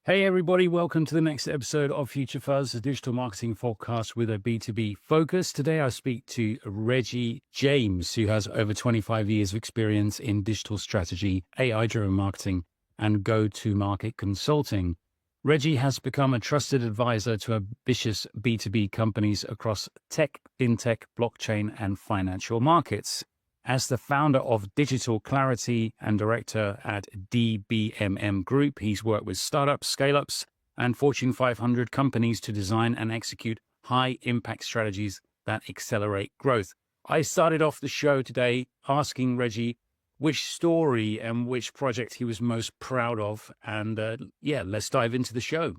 Hey everybody, welcome to the next episode of Future Fuzz, a digital marketing podcast with a B2B focus. Today I speak to Reggie James, who has over 25 years of experience in digital strategy, AI-driven marketing, and go-to-market consulting. Reggie has become a trusted advisor to ambitious B2B companies across tech, fintech, blockchain, and financial markets. As the founder of Digital Clarity and director at DBMM Group, he's worked with startups, scale-ups, and Fortune 500 companies to design and execute high-impact strategies that accelerate growth. I started off the show today asking Reggie which story and which project he was most proud of. And let's dive into the show.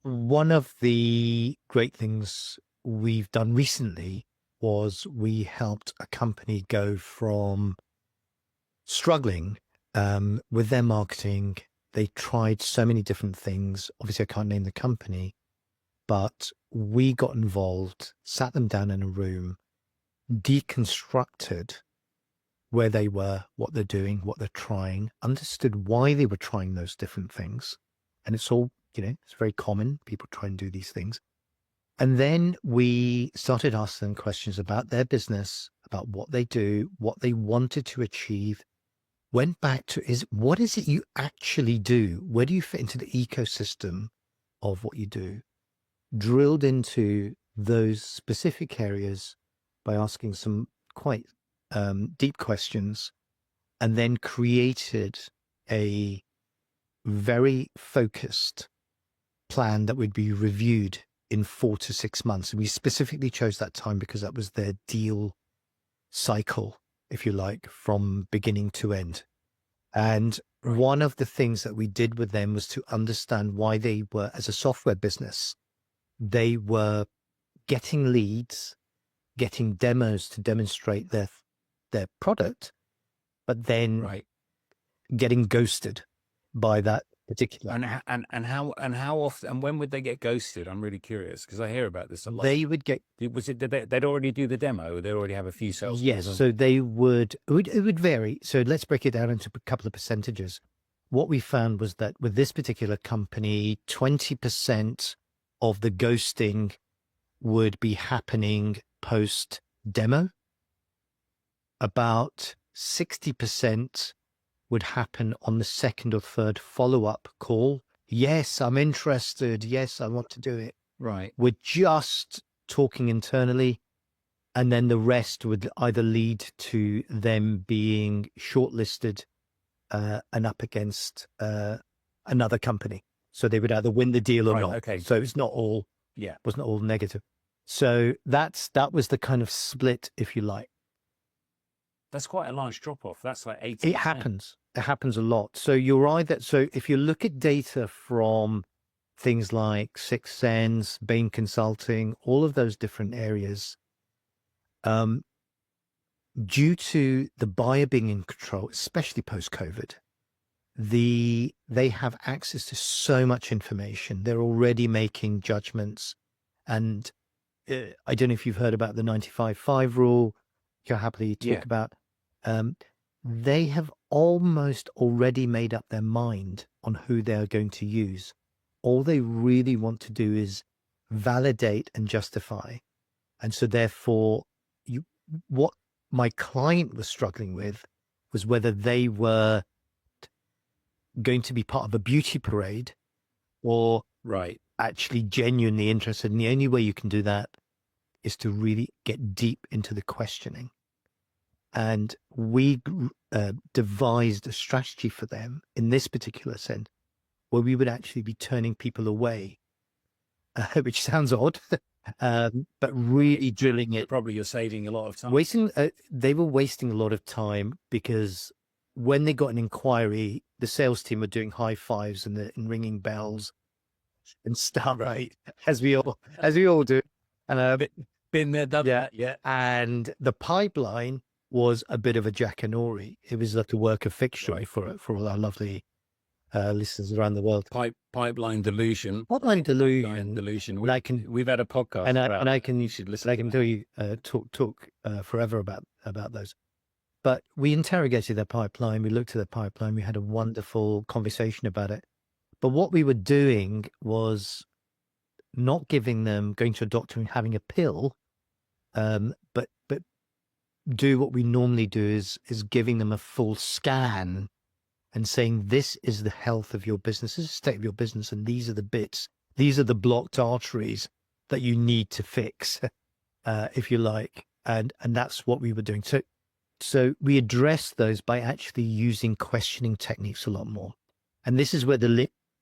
One of the great things we've done recently was we helped a company go from struggling with their marketing. They tried so many different things. Obviously, I can't name the company, but we got involved, sat them down in a room, deconstructed where they were, what they're doing, what they're trying, understood why they were trying those different things. And it's all, it's very common. People try and do these things. And then we started asking them questions about their business, about what they do, what they wanted to achieve, went back to what is it you actually do? Where do you fit into the ecosystem of what you do? Drilled into those specific areas by asking some quite deep questions, and then created a very focused plan that would be reviewed in 4 to 6 months. And we specifically chose that time because that was their deal cycle, if you like, from beginning to end. And one of the things that we did with them was to understand why they were, as a software business, they were getting leads, getting demos to demonstrate their product, but then getting ghosted by that particular. And how often and when would they get ghosted? I'm really curious because I hear about this a lot. They would get. They'd already do the demo? They'd already have a few sales? Yes, so they would. It would vary. So let's break it down into a couple of percentages. What we found was that with this particular company, 20% of the ghosting would be happening post demo. About 60% would happen on the second or third follow-up call. Yes, I'm interested. Yes, I want to do it. Right. We're just talking internally. And then the rest would either lead to them being shortlisted and up against another company. So they would either win the deal or not. Okay. So it's not all, was not all negative. So that was the kind of split, if you like. That's quite a large drop-off. That's like 80%. It happens. It happens a lot. So so if you look at data from things like Sixth Sense, Bain Consulting, all of those different areas, due to the buyer being in control, especially post-COVID, they have access to so much information. They're already making judgments. And I don't know if you've heard about the 95-5 rule. You'll happily talk about. They have almost already made up their mind on who they are going to use. All they really want to do is validate and justify. And so therefore, what my client was struggling with was whether they were going to be part of a beauty parade or actually genuinely interested. And the only way you can do that is to really get deep into the questioning. And we devised a strategy for them in this particular sense, where we would actually be turning people away, which sounds odd, but really drilling it. Probably you're saving a lot of time. They were wasting a lot of time because when they got an inquiry, the sales team were doing high fives and ringing bells and stuff, as we all do. Been there, done that, yeah. And the pipeline was a bit of a jackanory. It was like a work of fiction for all our lovely listeners around the world. Pipeline delusion. Pipeline delusion. We've had a podcast, and I can. You should listen. I can tell you talk forever about those. But we interrogated their pipeline. We looked at their pipeline. We had a wonderful conversation about it. But what we were doing was not giving them going to a doctor and having a pill, but do what we normally do is giving them a full scan and saying, this is the health of your business, this is the state of your business, and these are the bits, these are the blocked arteries that you need to fix, if you like. And that's what we were doing. So we addressed those by actually using questioning techniques a lot more. And this is where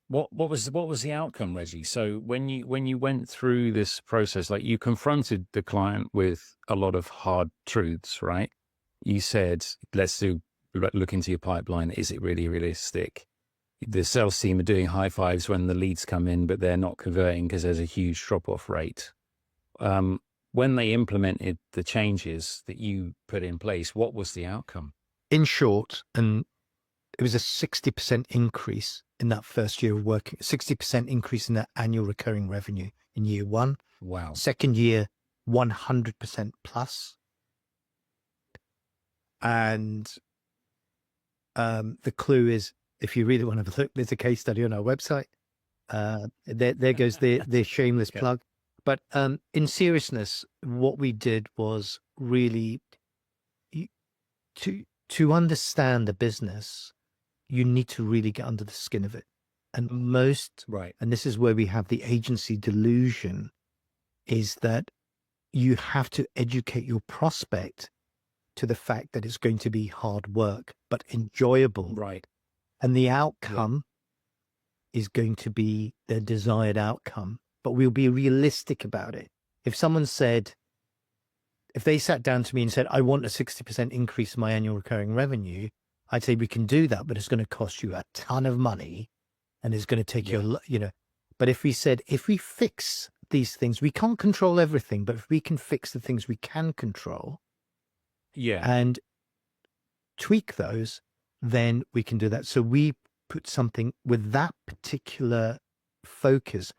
what was the outcome, Reggie? So when you went through this process, like you confronted the client with a lot of hard truths, right? You said, look into your pipeline. Is it really realistic? The sales team are doing high fives when the leads come in, but they're not converting because there's a huge drop-off rate. When they implemented the changes that you put in place, what was the outcome? In short, and it was a 60% increase in that first year of working, 60% increase in that annual recurring revenue in year one. Wow. Second year, 100% plus. And the clue is, if you really want to look, there's a case study on our website. There goes the shameless plug. But in seriousness, what we did was really to understand the business, you need to really get under the skin of it. And and this is where we have the agency delusion, is that you have to educate your prospect to the fact that it's going to be hard work, but enjoyable. Right. And the outcome is going to be their desired outcome, but we'll be realistic about it. If they sat down to me and said, I want a 60% increase in my annual recurring revenue, I'd say we can do that, but it's going to cost you a ton of money and it's going to take you, but if we said, if we fix these things, we can't control everything, but if we can fix the things we can control and tweak those, then we can do that. So we put something with that particular focus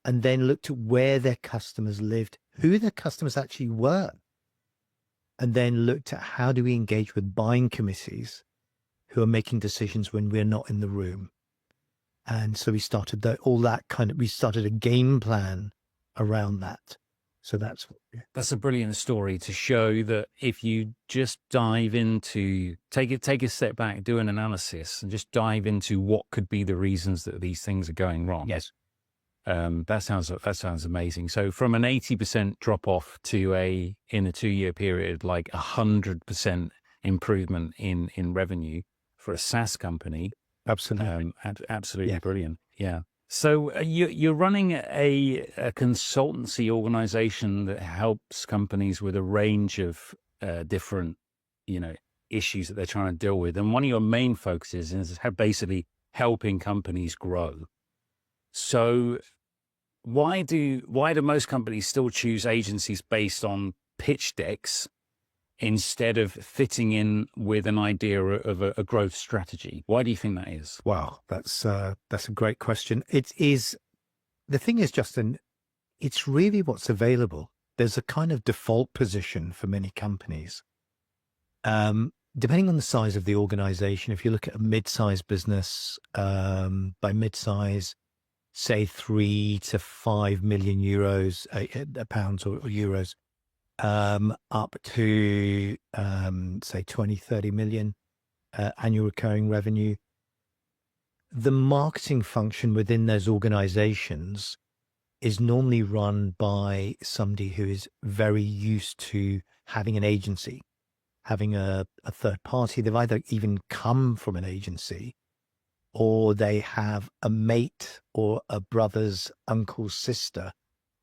and then looked at where their customers lived, who their customers actually were, and then looked at how do we engage with buying committees who are making decisions when we're not in the room. And so we started we started a game plan around that. So that's a brilliant story to show that if you just dive into, take a step back, do an analysis and just dive into what could be the reasons that these things are going wrong. Yes. That sounds amazing. So from an 80% drop off to in a 2-year period, like 100% improvement in revenue for a SaaS company. Absolutely. Absolutely brilliant. Yeah. So you're running a consultancy organization that helps companies with a range of different, issues that they're trying to deal with. And one of your main focuses is basically helping companies grow. So why do most companies still choose agencies based on pitch decks instead of fitting in with an idea of a growth strategy? Why do you think that is? Wow, that's a great question. It is. The thing is, Justin, it's really what's available. There's a kind of default position for many companies. Depending on the size of the organization, if you look at a mid-sized business, by mid-size, say 3 to 5 million euros, pounds or euros, up to, say 20, 30 million, annual recurring revenue. The marketing function within those organizations is normally run by somebody who is very used to having an agency, having a third party. They've either even come from an agency, or they have a mate or a brother's uncle's sister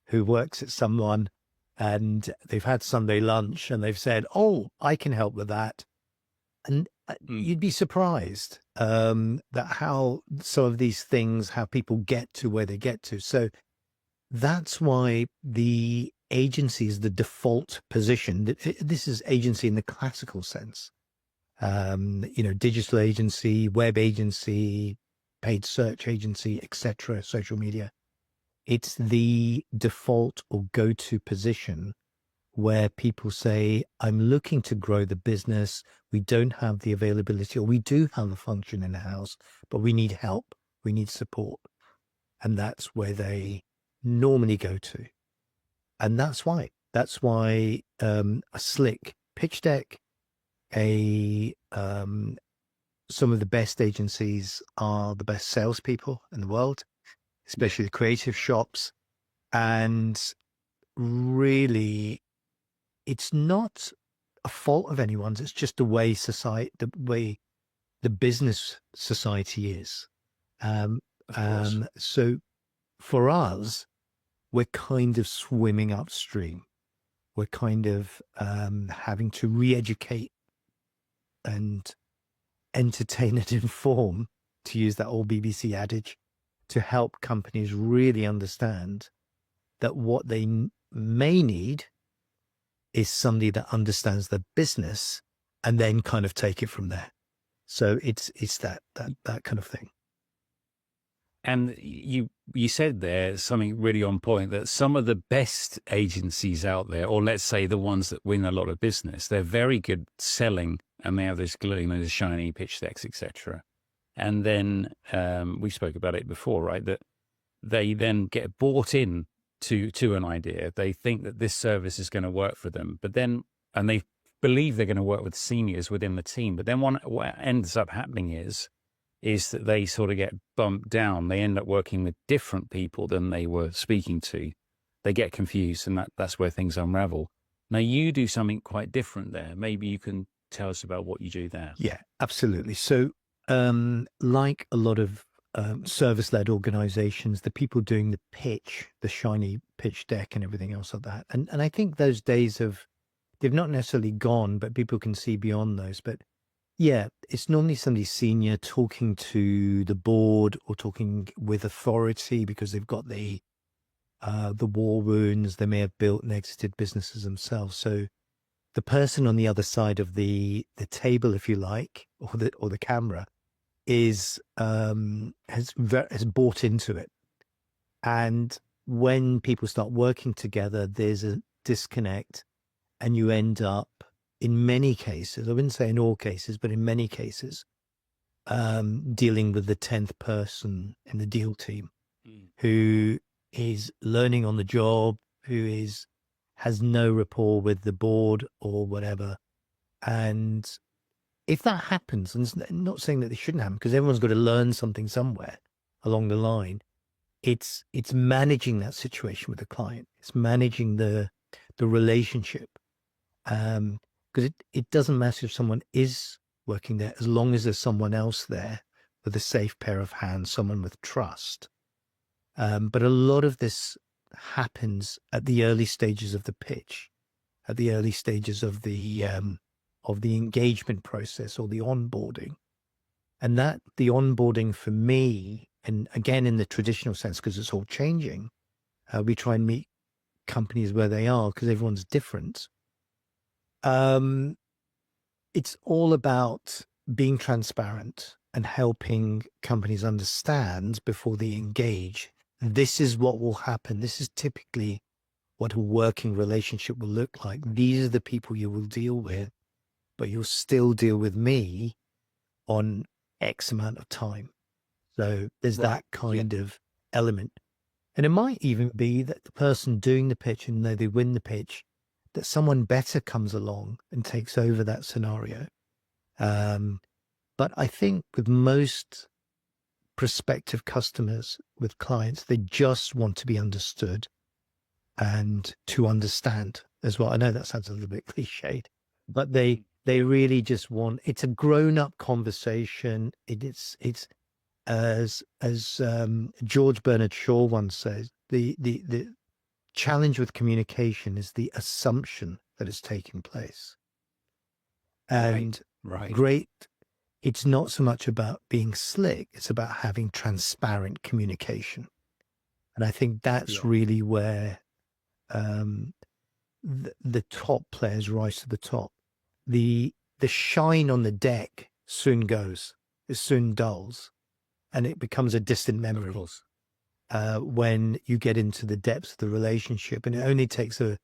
who works at someone, and they've had Sunday lunch and they've said, oh, I can help with that. And you'd be surprised that how some of these things, how people get to where they get to. So that's why the agency is the default position. This is agency in the classical sense. Digital agency, web agency, paid search agency, etc., social media. It's the default or go-to position where people say, I'm looking to grow the business. We don't have the availability, or we do have a function in-house, but we need help. we need support. And that's where they normally go to. And that's why a slick pitch deck, some of the best agencies are the best salespeople in the world, especially the creative shops. And really, it's not a fault of anyone's. It's just the way the business society is. So for us, we're kind of swimming upstream. We're kind of having to re-educate and entertain and inform, to use that old BBC adage, to help companies really understand that what they may need is somebody that understands the business and then kind of take it from there. So it's that kind of thing. And you said there something really on point, that some of the best agencies out there, or let's say the ones that win a lot of business, they're very good selling, and they have this the shiny pitch decks, etc. And then we spoke about it before, right? That they then get bought in to an idea. They think that this service is going to work for them, and they believe they're going to work with seniors within the team. But then what ends up happening is that they sort of get bumped down. They end up working with different people than they were speaking to. They get confused, and that's where things unravel. Now, you do something quite different there. Maybe you can tell us about what you do there. Yeah, absolutely. So like a lot of service-led organizations, the people doing the pitch, the shiny pitch deck and everything else like that. And I think those days they've not necessarily gone, but people can see beyond those. But yeah, it's normally somebody senior talking to the board or talking with authority because they've got the war wounds. They may have built and exited businesses themselves. So the person on the other side of the table, if you like, or the camera, has bought into it. And when people start working together, there's a disconnect, and you end up, in many cases, I wouldn't say in all cases, but in many cases, dealing with the 10th person in the deal team who is learning on the job, who has no rapport with the board or whatever. And if that happens, and I'm not saying that it shouldn't happen, because everyone's got to learn something somewhere along the line, it's managing that situation with the client. It's managing the relationship. Because it doesn't matter if someone is working there, as long as there's someone else there with a safe pair of hands, someone with trust. But a lot of this happens at the early stages of the pitch, at the early stages of the engagement process or the onboarding. And that the onboarding for me, and again, in the traditional sense, because it's all changing, we try and meet companies where they are because everyone's different. It's all about being transparent and helping companies understand before they engage. This is what will happen. This is typically what a working relationship will look like. These are the people you will deal with, but you'll still deal with me on X amount of time. So there's that kind of element. And it might even be that the person doing the pitch, and though they win the pitch, that someone better comes along and takes over that scenario. But I think with most prospective customers, with clients, they just want to be understood and to understand as well. I know that sounds a little bit cliched, but they really just want, it's a grown-up conversation. It's as George Bernard Shaw once says, the challenge with communication is the assumption that is taking place. And great, it's not so much about being slick, it's about having transparent communication. And I think that's really where the top players rise to the top. The shine on the deck soon goes, it soon dulls, and it becomes a distant memory. When you get into the depths of the relationship, and it only takes a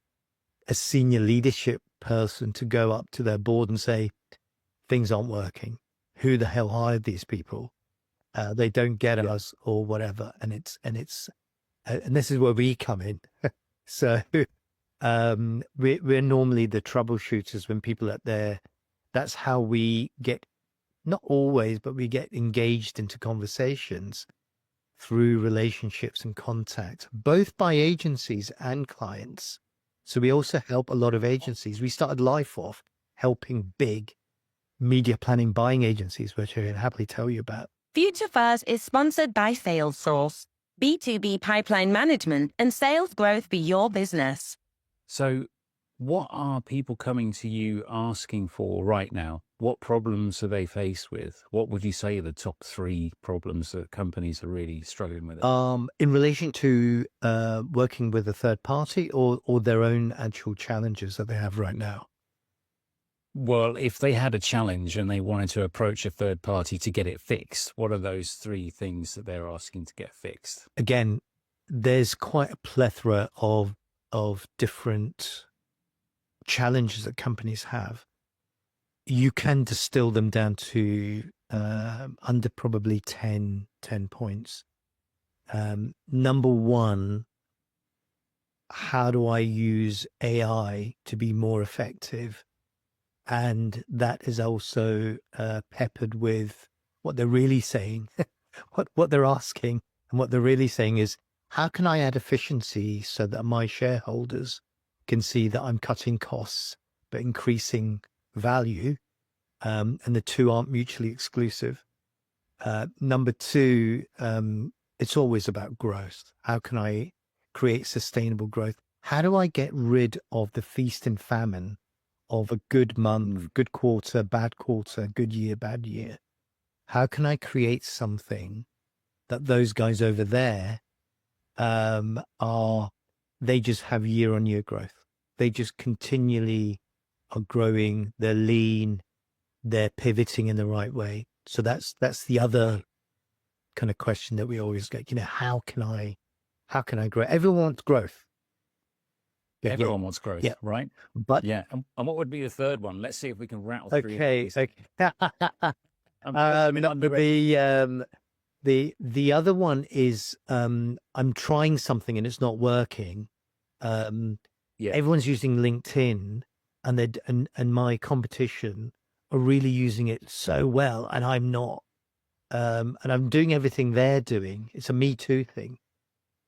senior leadership person to go up to their board and say, things aren't working. Who the hell hired these people? they don't get us or whatever. And this is where we come in. So we're normally the troubleshooters when people are there. That's how we get, not always, but we get engaged into conversations through relationships and contact, both by agencies and clients. So we also help a lot of agencies. We started life off helping big media planning buying agencies, which I can happily tell you about. Future Fuzz is sponsored by Salesforce, B2B pipeline management and sales growth for your business. So what are people coming to you asking for right now? What problems are they faced with? What would you say are the top 3 problems that companies are really struggling with? In relation to working with a third party or their own actual challenges that they have right now? Well, if they had a challenge and they wanted to approach a third party to get it fixed, what are those 3 things that they're asking to get fixed? Again, there's quite a plethora of different challenges that companies have. You can distill them down to under probably 10 points. Number 1, how do I use AI to be more effective? And that is also peppered with what they're really saying, what they're asking. And what they're really saying is, how can I add efficiency so that my shareholders can see that I'm cutting costs, but increasing value? And the 2 aren't mutually exclusive. Number 2, it's always about growth. How can I create sustainable growth? How do I get rid of the feast and famine of a good month, good quarter, bad quarter, good year, bad year? How can I create something that those guys over there they just have year-on-year growth. They just continually are growing, they're lean, they're pivoting in the right way. So that's the other kind of question that we always get, how can I grow? Everyone wants growth. Everyone wants growth, right? But and what would be the third one? Let's see if we can rattle through. Okay. The other one is I'm trying something and it's not working. Everyone's using LinkedIn, and my competition are really using it so well, and I'm not. And I'm doing everything they're doing. It's a Me Too thing,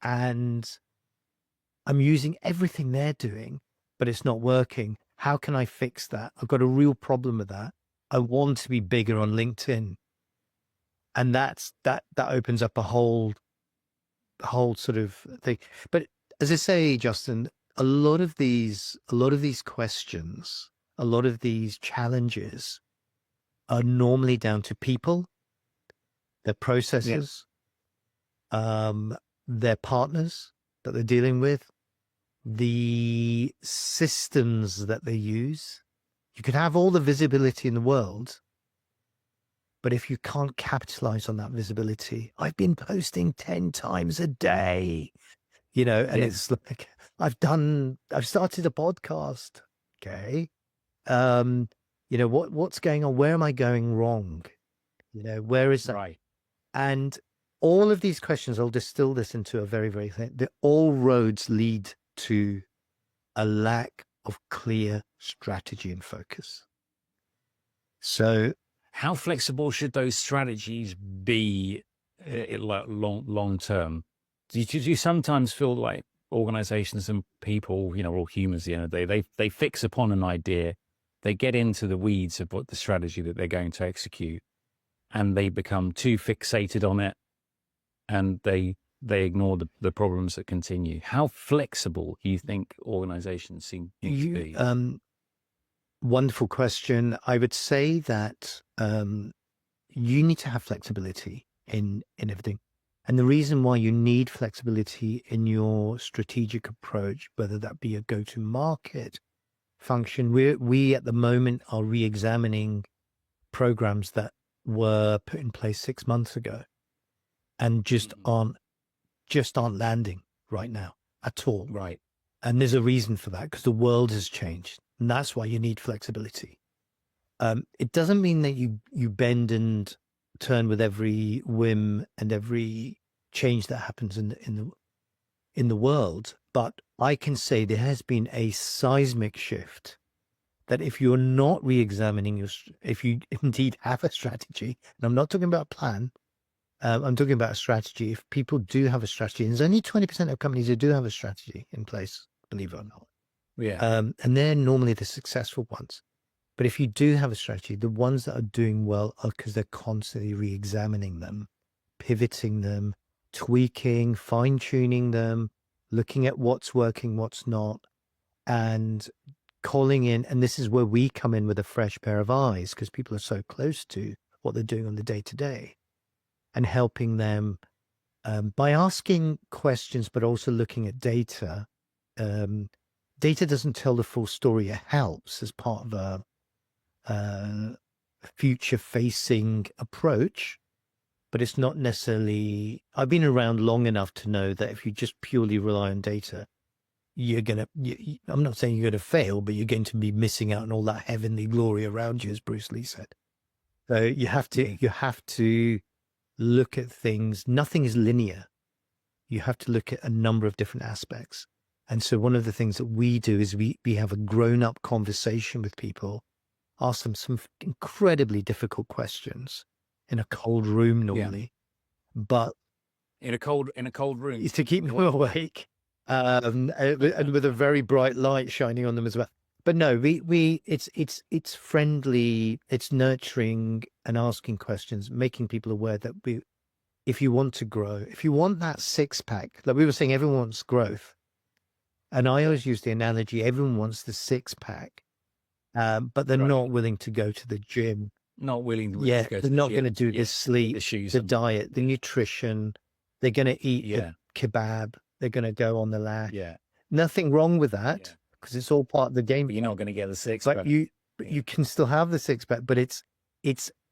and I'm using everything they're doing, but it's not working. How can I fix that? I've got a real problem with that. I want to be bigger on LinkedIn. And that opens up a whole sort of thing. But as I say, Justin, a lot of these questions, a lot of these challenges are normally down to people, their processes, their partners that they're dealing with, the systems that they use. You can have all the visibility in the world, but if you can't capitalize on that visibility, I've been posting 10 times a day, and it's like, I've started a podcast. Okay. What's going on? Where am I going wrong? Where is that? Right. And all of these questions, I'll distill this into a very, very thing. All roads lead to a lack of clear strategy and focus. So how flexible should those strategies be long term? Do you sometimes feel like organizations and people, we're all humans at the end of the day, they fix upon an idea, they get into the weeds of what the strategy that they're going to execute, and they become too fixated on it, and they ignore the problems that continue? How flexible do you think organizations seem to be? Wonderful question. I would say that you need to have flexibility in everything. And the reason why you need flexibility in your strategic approach, whether that be a go-to-market function, we at the moment are re-examining programs that were put in place 6 months ago and just aren't landing right now at all. Right. And there's a reason for that, because the world has changed. And that's why you need flexibility. It doesn't mean that you bend and turn with every whim and every change that happens in the world. But I can say there has been a seismic shift that if you're not re-examining if you indeed have a strategy, and I'm not talking about a plan, I'm talking about a strategy. If people do have a strategy, and there's only 20% of companies who do have a strategy in place, believe it or not. Yeah. And they're normally the successful ones. But if you do have a strategy, the ones that are doing well are because they're constantly re-examining them, pivoting them, tweaking, fine-tuning them, looking at what's working, what's not, and calling in. And this is where we come in with a fresh pair of eyes, because people are so close to what they're doing on the day-to-day, and helping them by asking questions, but also looking at data. Data doesn't tell the full story. It helps as part of a future-facing approach, but it's not necessarily. I've been around long enough to know that if you just purely rely on data, you're gonna. I'm not saying you're gonna fail, but you're going to be missing out on all that heavenly glory around you, as Bruce Lee said. So you have to look at things. Nothing is linear. You have to look at a number of different aspects. And so one of the things that we do is we have a grown-up conversation with people, ask them some incredibly difficult questions in a cold room normally, but in a cold room to keep them awake, and with a very bright light shining on them as well. But no, it's friendly, it's nurturing, and asking questions, making people aware that if you want to grow, if you want that six-pack, like we were saying, everyone wants growth. And I always use the analogy, everyone wants the six-pack, but they're not willing to go to the gym. Not willing to Yeah, go to they're the not gym. going to do the sleep, the shoes, the diet, the nutrition. They're going to eat Yeah. the kebab. They're going to go on the lag. Yeah. Nothing wrong with that, Yeah. because it's all part of the game. But you're not going to get the six. But you can still have the six-pack, but it's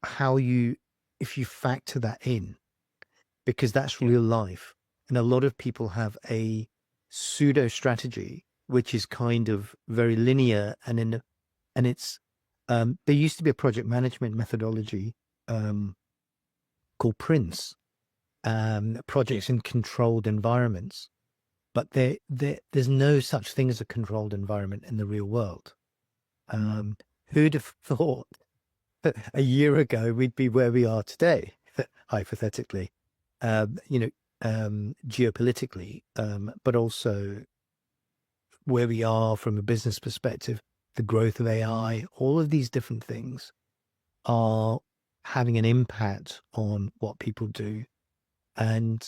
how if you factor that in, because that's real life. And a lot of people have a pseudo strategy, which is kind of very linear, and it's there used to be a project management methodology called Prince, projects in controlled environments, but there's no such thing as a controlled environment in the real world. Who'd have thought a year ago we'd be where we are today, hypothetically, geopolitically, but also where we are from a business perspective, the growth of AI, all of these different things are having an impact on what people do. And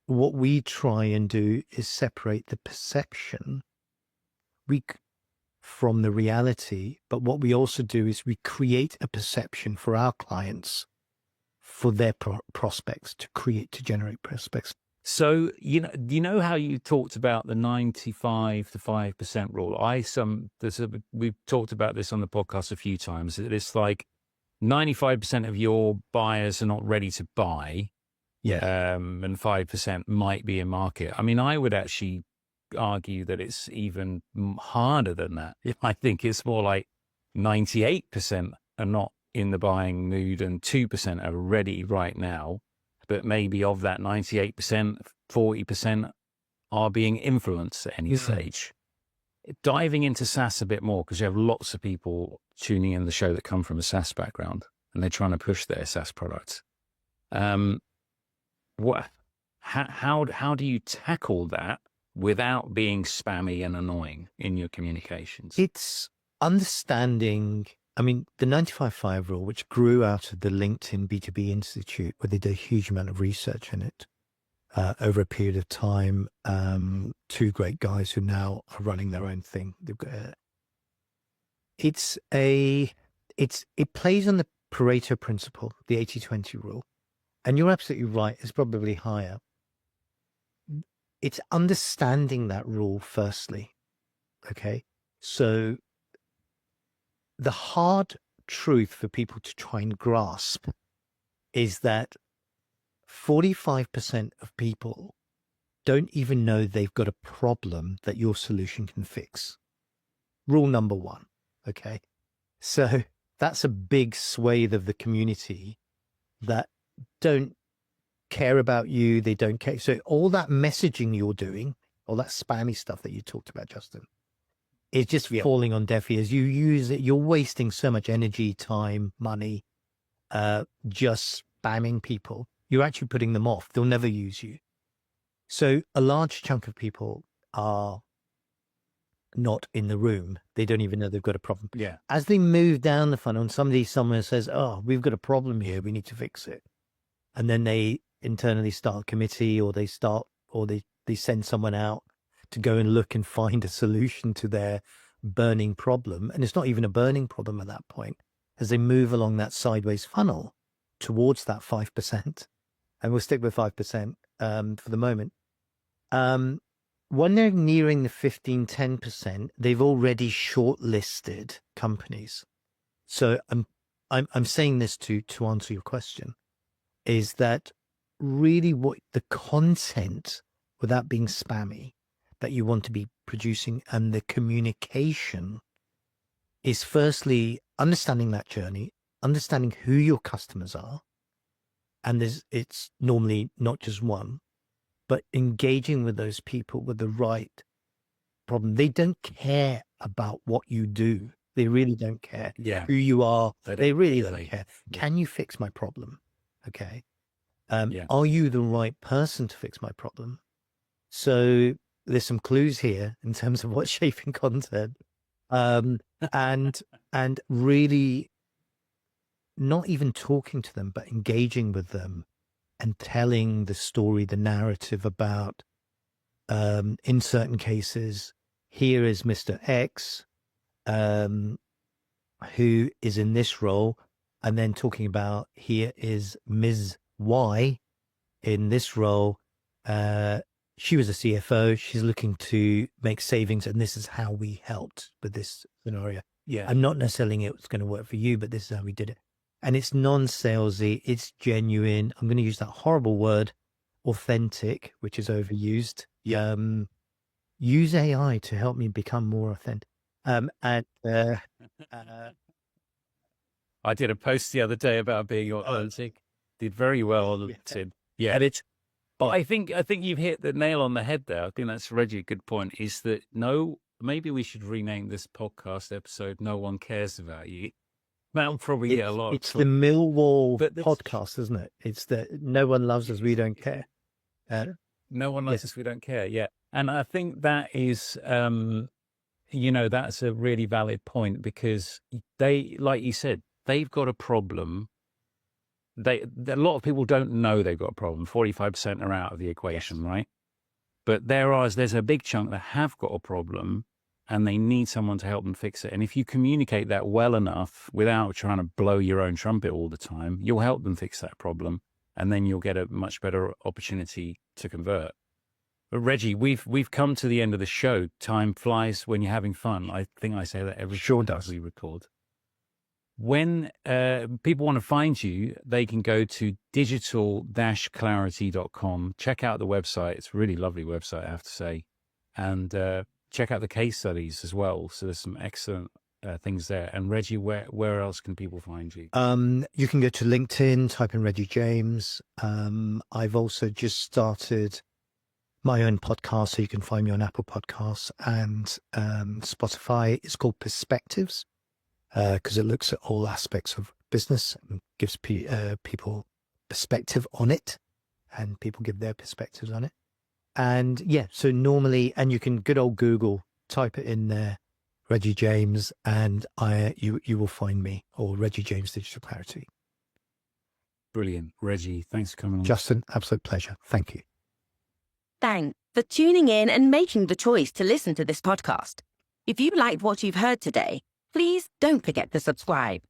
what we try and do is separate the perception from the reality. But what we also do is we create a perception for our clients, for their prospects, to generate prospects. So, you know how you talked about the 95 to 5% rule. We've talked about this on the podcast a few times. It's like 95% of your buyers are not ready to buy. Yeah. And 5% might be in market. I mean, I would actually argue that it's even harder than that. I think it's more like 98% are not in the buying mood and 2% are ready right now. But maybe of that 98%, 40% are being influenced at any stage. Diving into SaaS a bit more, because you have lots of people tuning in the show that come from a SaaS background and they're trying to push their SaaS products. How do you tackle that without being spammy and annoying in your communications? It's understanding. I mean, the 95-5 rule, which grew out of the LinkedIn B2B Institute, where they did a huge amount of research in it over a period of time. Two great guys who now are running their own thing. It plays on the Pareto principle, the 80-20 rule. And you're absolutely right. It's probably higher. It's understanding that rule firstly. Okay. So the hard truth for people to try and grasp is that 45% of people don't even know they've got a problem that your solution can fix. Rule number one. Okay. So that's a big swathe of the community that don't care about you. They don't care. So all that messaging you're doing, all that spammy stuff that you talked about, Justin, is just falling on deaf ears. You use it. You're wasting so much energy, time, money, just spamming people. You're actually putting them off. They'll never use you. So a large chunk of people are not in the room. They don't even know they've got a problem. Yeah. As they move down the funnel and someone says, oh, we've got a problem here, we need to fix it. And then they internally start a committee, or they send someone out to go and look and find a solution to their burning problem. And it's not even a burning problem at that point. As they move along that sideways funnel towards that 5%, and we'll stick with 5% for the moment. When they're nearing the 15-10%, they've already shortlisted companies. So I'm saying this to answer your question, is that really what the content, without being spammy, that you want to be producing, and the communication is firstly understanding that journey, understanding who your customers are, and it's normally not just one, but engaging with those people with the right problem. They don't care about what you do. They really don't care who you are. They really don't care. Yeah. Can you fix my problem? Okay. Are you the right person to fix my problem? So there's some clues here in terms of what's shaping content. And really not even talking to them, but engaging with them and telling the story, the narrative about, in certain cases, here is Mr. X, who is in this role, and then talking about here is Ms. Y in this role. She was a CFO. She's looking to make savings, and this is how we helped with this scenario. Yeah. I'm not necessarily it was going to work for you, but this is how we did it. And it's non-salesy. It's genuine. I'm going to use that horrible word, authentic, which is overused. Use AI to help me become more authentic. I did a post the other day about being authentic. Did very well on LinkedIn. Yeah. And but I think you've hit the nail on the head there. I think that's Reggie, a good point, is that maybe we should rename this podcast episode "No One Cares About You." That'll probably get a lot. It's the Millwall podcast, isn't it? It's that no one loves us, we don't care. No one loves us, we don't care. Yeah. And I think that is, that's a really valid point, because they, like you said, they've got a problem. A lot of people don't know they've got a problem. 45% are out of the equation, right? But there's a big chunk that have got a problem, and they need someone to help them fix it. And if you communicate that well enough without trying to blow your own trumpet all the time, you'll help them fix that problem, and then you'll get a much better opportunity to convert. But Reggie, we've come to the end of the show. Time flies when you're having fun. I think I say that every sure time does. we record. When people want to find you, they can go to digital-clarity.com. Check out the website. It's a really lovely website, I have to say. And check out the case studies as well. So there's some excellent things there. And Reggie, where else can people find you? You can go to LinkedIn, type in Reggie James. I've also just started my own podcast, so you can find me on Apple Podcasts and Spotify. It's called Perspectives, because it looks at all aspects of business and gives people perspective on it, and people give their perspectives on it. And so normally, and you can good old Google, type it in there, Reggie James, and you will find me, or Reggie James Digital Clarity. Brilliant. Reggie, thanks for coming on. Justin, absolute pleasure. Thank you. Thanks for tuning in and making the choice to listen to this podcast. If you liked what you've heard today, please don't forget to subscribe.